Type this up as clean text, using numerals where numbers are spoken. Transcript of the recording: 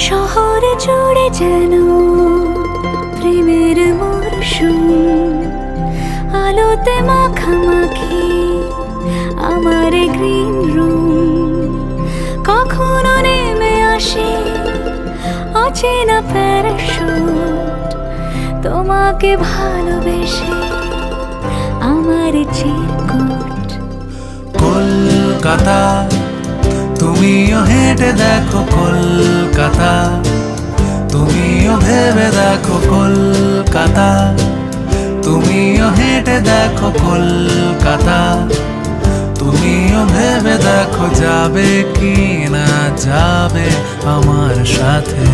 শহরে জুড়ে যেন প্রেমের মরশুম, আলোতে মাখামাখি আমার গ্রিন রুম। কখনো নেমে আসে অচেনা প্যারাশুট, তোমাকে ভালোবেসে আমার চিরকুট। কলকাতা তুমিও হেঁটে দেখো, কলকাতা তুমিও ভেবে দেখো, কলকাতা তুমিও হেঁটে দেখো, কলকাতা তুমিও ভেবে দেখো, যাবে কি না যাবে আমার সাথে।